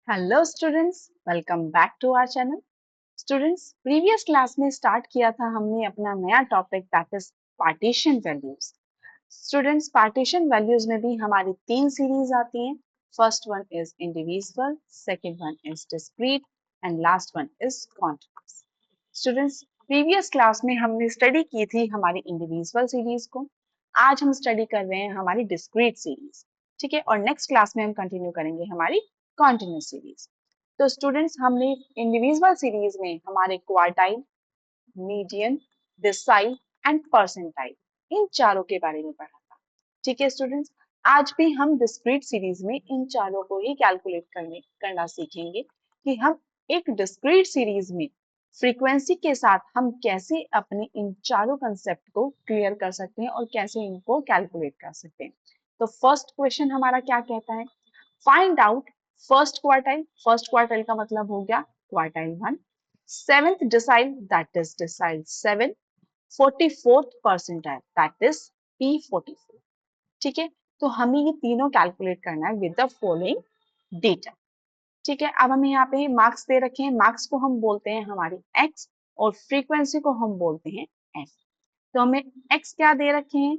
Hello students, welcome back to our channel. Students, previous class में start किया था हमने अपना नया topic that is partition values. Students, partition values में भी हमारी तीन सीरीज आती हैं। First one is individual, second one is discrete and last one is continuous. Students, previous class में हमने स्टडी की थी हमारी इंडिविजुअल सीरीज को। आज हम स्टडी कर रहे हैं हमारी डिस्क्रीट सीरीज, ठीक है। और नेक्स्ट क्लास में हम कंटिन्यू करेंगे हमारी कॉन्टिन्यूअस सीरीज। तो स्टूडेंट्स, हमने इंडिविजुअल सीरीज में हमारे quartile, median, decile and percentile, इन चारों के बारे में पढ़ा था, ठीक है स्टूडेंट्स। आज भी हम डिस्क्रीट सीरीज में इन चारों को ही कैलकुलेट करना सीखेंगे कि हम एक डिस्क्रीट सीरीज में फ्रीक्वेंसी के साथ हम कैसे अपने इन चारों कंसेप्ट को क्लियर कर सकते हैं और कैसे इनको कैलकुलेट कर सकते हैं। तो फर्स्ट क्वेश्चन हमारा क्या कहता है, find out first quartile. First quartile का मतलब हो गया quartile 1, seventh decile that is decile 7, 44th percentile that is P44, ठीक है। तो हमें ये तीनों कैलकुलेट करना है विद द फॉलोइंग डेटा, ठीक है। अब हमें यहाँ पे मार्क्स दे रखे हैं, मार्क्स को हम बोलते हैं हमारी x और फ्रीक्वेंसी को हम बोलते हैं f। तो हमें x क्या दे रखे हैं,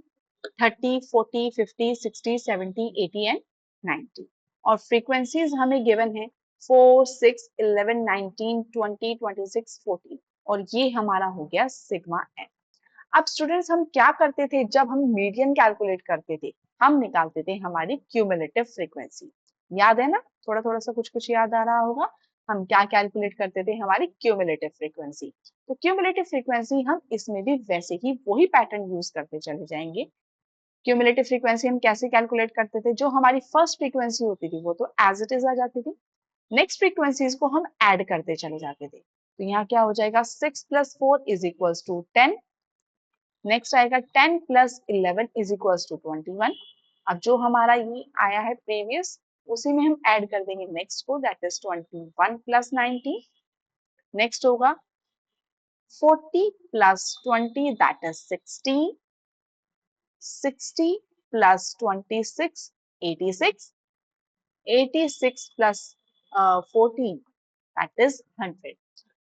30, 40, 50, 60, 70, 80 एंड 90। और फ्रीक्वेंसीज हमें गिवन है 4, 6, 11, 19, 20, 26, 14। और ये हमारा हो गया सिग्मा एफ। अब स्टूडेंट्स, हम क्या करते थे जब हम मीडियन कैलकुलेट करते थे, हम निकालते थे हमारी क्यूमुलेटिव फ्रीक्वेंसी। याद है ना, थोड़ा थोड़ा सा कुछ कुछ याद आ रहा होगा। हम क्या कैलकुलेट करते थे, हमारी क्यूमुलेटिव फ्रीक्वेंसी। तो क्यूमुलेटिव फ्रीक्वेंसी हम इसमें भी वैसे ही वही पैटर्न यूज करते चले जाएंगे। क्यूमुलेटिव फ्रीक्वेंसी हम कैसे कैलकुलेट करते थे, जो हमारी फर्स्ट फ्रीक्वेंसी होती थी वो तो एज इट इज आ जाती थी, नेक्स्ट फ्रीक्वेंसीज को हम ऐड करते चले जाते थे। तो यहाँ क्या हो जाएगा, 6 + 4 = 10। नेक्स्ट आएगा 10 + 11 = 21। अब जो हमारा ये आया है प्रीवियस, उसी में हम ऐड कर देंगे नेक्स्ट को, दैट इज 21 + 19। नेक्स्ट होगा 40 + 20 that is 60, 60 + 26 86, 86 + 14 that is 100।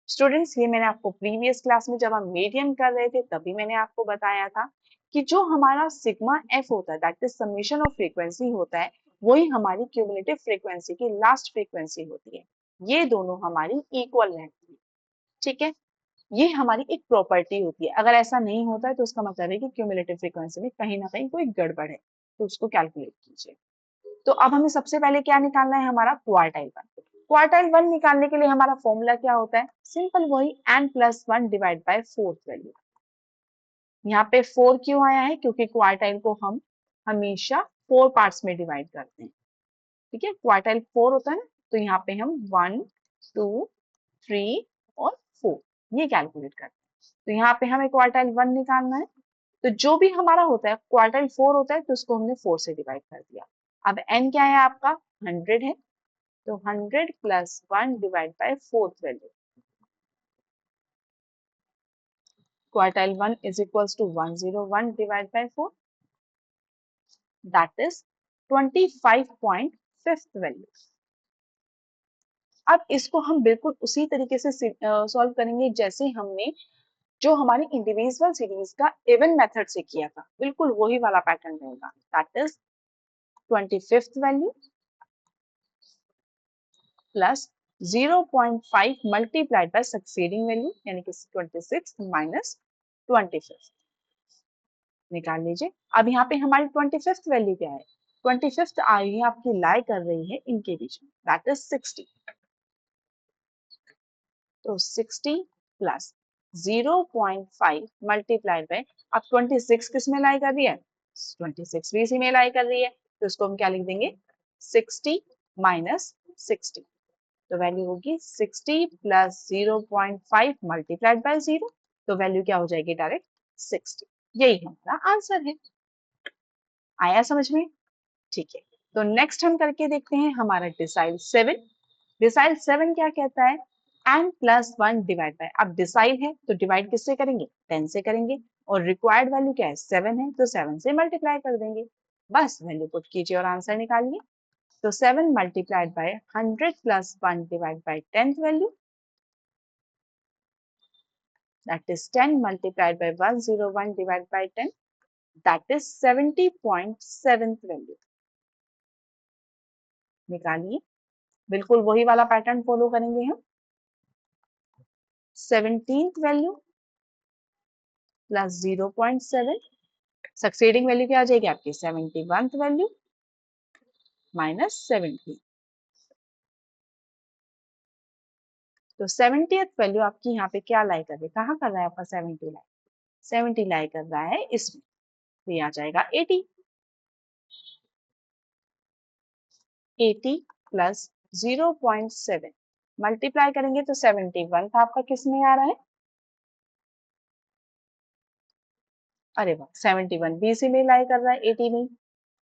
Students, ये मैंने आपको प्रीवियस क्लास में जब हम मीडियन कर रहे थे तभी मैंने आपको बताया था कि जो हमारा सिग्मा एफ होता है that is summation of frequency होता है, वही हमारी क्यूमुलेटिव फ्रीक्वेंसी की लास्ट फ्रीक्वेंसी होती है। ये दोनों हमारी इक्वल रहती है, ठीक है। ये हमारी एक प्रॉपर्टी होती है। अगर ऐसा नहीं होता है तो उसका मतलब है कि क्यूमुलेटिव फ्रीक्वेंसी में कहीं ना कहीं कोई गड़बड़ है, तो उसको कैलकुलेट कीजिए। तो अब हमें सबसे पहले क्या निकालना है, हमारा क्वार्टाइल 1। क्वार्टाइल 1 निकालने के लिए हमारा फॉर्मूला क्या होता है, सिंपल वही n+1 divide by fourth value. यहाँ पे 4 क्यों आया है, क्योंकि क्वार्टाइल को हम हमेशा 4 पार्ट्स में डिवाइड करते हैं, ठीक है। क्वार्टाइल 4 होता है ना, तो यहाँ पे हम 1, 2, 3 और 4 ये कैलकुलेट करते हैं। तो यहाँ पे हमें क्वार्टाइल 1 निकालना है। तो जो भी हमारा होता है क्वार्टाइल 4 होता है, तो उसको हमने 4 से डिवाइड कर दिया। अब n क्या है आपका, 100 है, तो 100 + 1 divide by fourth value. Quartile 1 = 101 divide by 4 that is 25.5th value. अब इसको हम बिल्कुल उसी तरीके से सॉल्व करेंगे जैसे हमने जो हमारी इंडिविजुअल सीरीज का इवन मेथड से किया था, बिल्कुल वही वाला पैटर्न रहेगा। That is 25th value plus 0.5 multiplied by succeeding value, यानी कि 26 माइनस 25 निकाल लीजिए। अब यहाँ पे हमारी 25th वैल्यू क्या है, 25th आई आपकी लाई कर रही है इनके बीच में, दैट इज 60। तो 60 प्लस 0.5 मल्टीप्लाइड बाय, अब 26 किस में लाई कर रही है, 26 भी इसी में लाई कर रही है, तो इसको हम क्या लिख देंगे, 60 माइनस 60। तो वैल्यू होगी 60 प्लस 0.5 मल्टीप्लाइड बाय 0, तो वैल्यू क्या हो जाएगी, डायरेक्ट 60। यही हमारा आंसर है। आया समझ में, ठीक है। तो नेक्स्ट हम करके देखते हैं हमारा डिसाइल 7। डिसाइल 7 क्या कहता है, n+1 डिवाइड बाय, अब डिसाइल है तो डिवाइड किससे करेंगे, 10 से करेंगे, और रिक्वायर्ड वैल्यू क्या है, 7 है, तो 7 से मल्टीप्लाई कर देंगे। बस वैल्यू पुट कीजिए और आंसर निकालिए। तो 7 multiplied by 100 plus 1 divide by 10th value, that is 10 multiplied by 101 divided by 10, that is 70.7th value. निकालिए, बिल्कुल वही वाला पैटर्न फॉलो करेंगे हम। 17th value plus 0.7, succeeding value क्या आ जाएगी आपकी 71th वैल्यू माइनस 70। तो 70th वैल्यू आपकी यहाँ पे क्या लाई कर रही है, कहाँ कर रहा है आपका 70 लाई, 70 लाई कर रहा है इसमें, तो ये आ जाएगा 80। 80 प्लस 0.7 मल्टीप्लाई करेंगे तो 71 था आपका, किस में आ रहा है, अरे वाह 71 बी सी में लाई कर रहा है 80 में।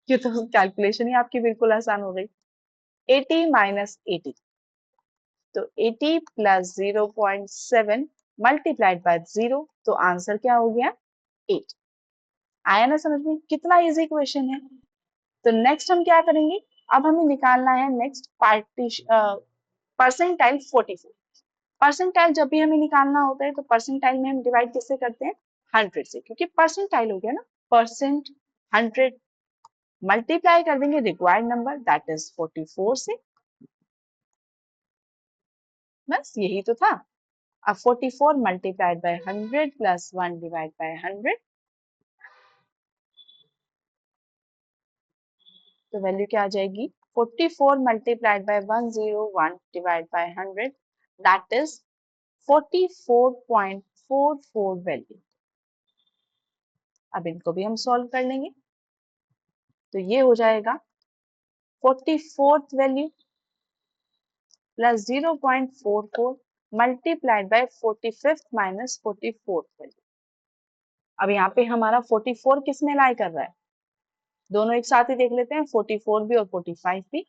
ये तो कैलकुलेशन ही आपकी बिल्कुल आसान हो गई। 80 माइनस 80, तो 80 प्लस 0.7 मल्टीप्लाइड बाय 0, तो आंसर क्या हो गया 8। आया ना समझ में, कितना इजी क्वेश्चन है। तो नेक्स्ट हम क्या करेंगे, अब हमें निकालना है नेक्स्ट परसेंटाइल 44। परसेंटाइल जब भी हमें निकालना होता है तो परसेंटाइल में हम डिवाइड किससे करते हैं 100 से, क्योंकि परसेंटाइल हो गया ना, परसेंट 100 मल्टीप्लाई कर देंगे रिक्वायर्ड नंबर दैट इज 44 से, बस यही तो था। अब 44 multiplied by 100 plus 1 divide by 100, तो वैल्यू क्या आ जाएगी 44 multiplied by 101 divide by 100, that is 44.44 value. अब इनको भी हम सॉल्व कर लेंगे, तो ये हो जाएगा 44th value plus 0.44 multiplied by 45th minus 44th value. अब यहाँ पे हमारा 44 किस में लाई कर रहा है, दोनों एक साथ ही देख लेते हैं, 44 भी और 45 भी।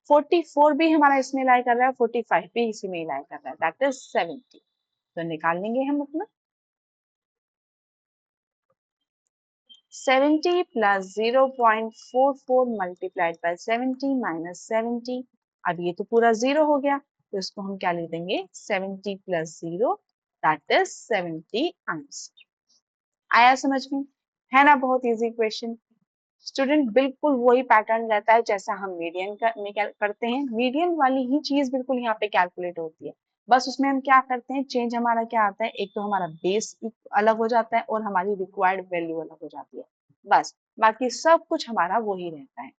44 भी हमारा इसमें लाई कर रहा है, 45 भी इसी में लाई कर रहा है, दैट इज 70। तो निकाल लेंगे हम अपना 70 प्लस 0.44 मल्टीप्लाइड बाय 70 माइनस 70। अब ये तो पूरा जीरो हो गया, तो इसको हम क्या लिख देंगे 70 प्लस 0, दैट इज 70 आंसर। आया समझ में, है ना बहुत इजी क्वेश्चन। स्टूडेंट बिल्कुल वही पैटर्न रहता है जैसा हम मीडियन में करते हैं, मीडियन वाली ही चीज बिल्कुल यहाँ पे कैलकुलेट होती है, बस उसमें हम क्या करते हैं, चेंज हमारा क्या आता है, एक तो हमारा बेस अलग हो जाता है और हमारी रिक्वायर्ड वैल्यू अलग हो जाती है, बस बाकी सब कुछ हमारा वही रहता है।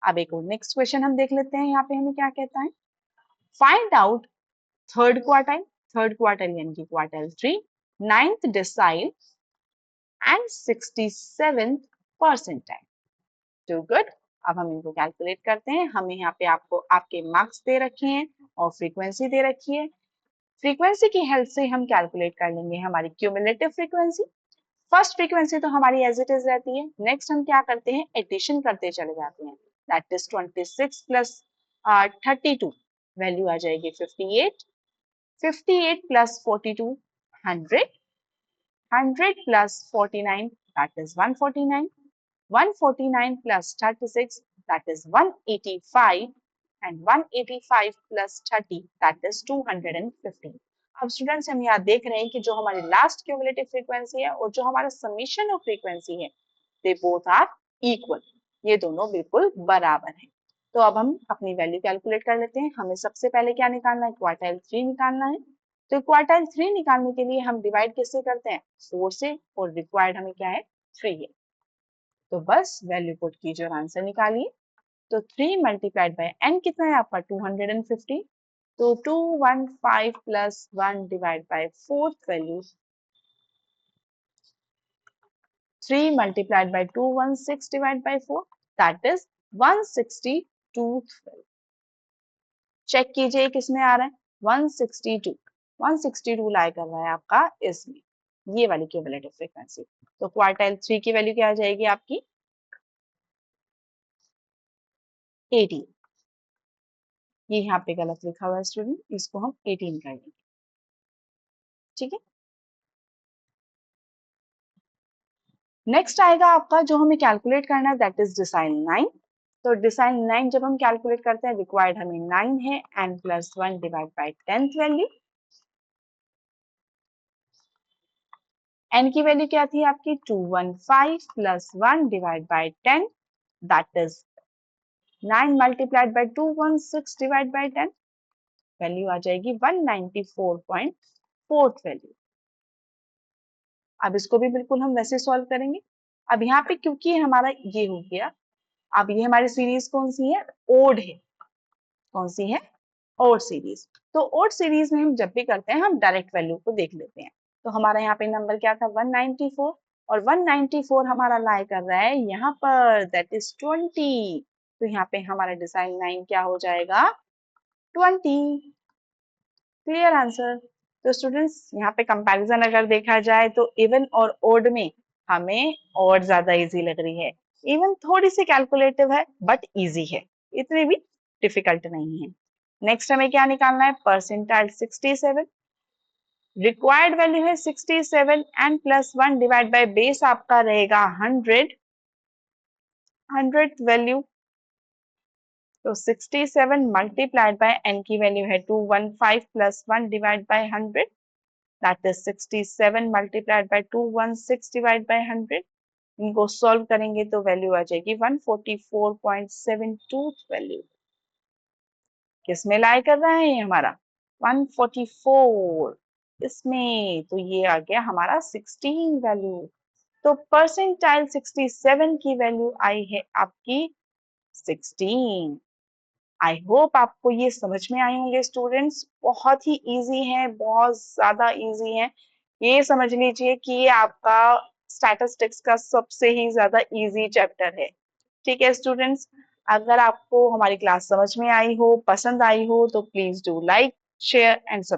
अब एक और नेक्स्ट क्वेश्चन हम देख लेते हैं, यहाँ पे हमें क्या कहता है, find out third quartile, third quartile यानी कि quartile 3, ninth decile and 67th percentile. Too good. अब हम इनको कैलकुलेट करते हैं, हमें यहाँ पे आपको आपके मार्क्स दे रखे हैं और फ्रीक्वेंसी दे रखी है। फ्रीक्वेंसी की हेल्प से हम कैलकुलेट कर लेंगे हमारी क्यूमुलेटिव फ्रीक्वेंसी। फर्स्ट फ्रीक्वेंसी तो हमारी एज इट इज रहती है, नेक्स्ट हम क्या करते हैं एडिशन करते चले जाते हैं, दैट इज 26 प्लस 32 वैल्यू आ जाएगी 58, 58 plus 42 100, 100 plus 49 that is 149, 149 plus 36 that is 185 and 185 plus 30 that is 215। अब स्टूडेंट्स हम यहाँ देख रहे हैं कि जो हमारी लास्ट क्यूमुलेटिव फ्रीक्वेंसी है और जो हमारा समीशन ऑफ फ्रीक्वेंसी है दे बोथ आर इक्वल, ये दोनों बिल्कुल बराबर हैं। तो अब हम अपनी वैल्यू कैलकुलेट कर लेते हैं, हमें सबसे पहले क्या निकालना है क्वार्टाइल 3 निकालना है। तो क्वार्टाइल 3 निकालने के लिए हम डिवाइड किससे करते हैं 4 से, और रिक्वायर्ड हमें क्या है 3 है, तो बस वैल्यू पुट कीजिए और आंसर निकालिए। तो 3 मल्टीप्लाइड बाय n कितना है आपका 250, तो 215 plus 1 divide by fourth value, 3 multiplied by 216 divided by 4 that is 162। Check कीजिए किसमें आ रहा है 162, 162 लाई कर रहा है आपका इसमें, ये वाली क्यूमुलेटिव फ्रीक्वेंसी। तो क्वार्टाइल 3 की वैल्यू क्या आ जाएगी आपकी 18। ये यहाँ पे गलत लिखा हुआ है स्टूडेंट, इसको हम 18 कर लेंगे, ठीक है। नेक्स्ट आएगा आपका जो हमें कैलकुलेट करना है दैट इज डिसाइल 9। तो डिसाइल 9 जब हम कैलकुलेट करते हैं, रिक्वायर्ड हमें 9 है, n plus 1 divide by 10th value. n की वैल्यू क्या थी आपकी 215 plus 1 divide by 10, that is 9 multiplied by 216 divide by 10, value आ जाएगी 194.4 वैल्यू। अब इसको भी बिल्कुल हम वैसे सॉल्व करेंगे। अब यहाँ पे क्योंकि हमारा ये हो गया, अब ये हमारी सीरीज कौन सी है, ओड है। कौन सी है, ओड सीरीज। तो ओड सीरीज में हम जब भी करते हैं हम डायरेक्ट वैल्यू को देख लेते हैं। तो हमारा यहाँ पे नंबर क्या था 194, और 194 हमारा लाई कर रहा है यहाँ पर, दैट इज 20। तो यहाँ पे हमारा डिसाइल 9 क्या हो जाएगा 20। Clear answer. तो स्टूडेंट्स यहाँ पे कंपैरिजन अगर देखा जाए तो इवन और ओड में हमें और ज्यादा इजी लग रही है। इवन थोड़ी सी कैलकुलेटिव है बट इजी है, इतनी भी डिफिकल्ट नहीं है। नेक्स्ट हमें क्या निकालना है, परसेंटाइल 67, रिक्वायर्ड वैल्यू है 67, n plus 1 divide by base आपका रहेगा 100, 100th वैल्यू। तो 67 मल्टीप्लाइड बाय n की वैल्यू है 215 plus 1 divide by 100, that is 67 multiplied by 216 divide by 100। इनको सॉल्व करेंगे तो वैल्यू आ जाएगी 144.72 वैल्यू। किस में लाई कर रहा है ये हमारा 144, इसमें तो ये आ गया हमारा 16 वैल्यू। तो परसेंटाइल 67 की वैल्यू आई है आपकी 16। आई होप आपको ये समझ में आए होंगे स्टूडेंट्स। बहुत ही इजी है, बहुत ज्यादा इजी है। ये समझ लीजिए कि ये आपका स्टैटिस्टिक्स का सबसे ही ज्यादा इजी चैप्टर है। ठीक है स्टूडेंट्स, अगर आपको हमारी क्लास समझ में आई हो, पसंद आई हो, तो please do like, share and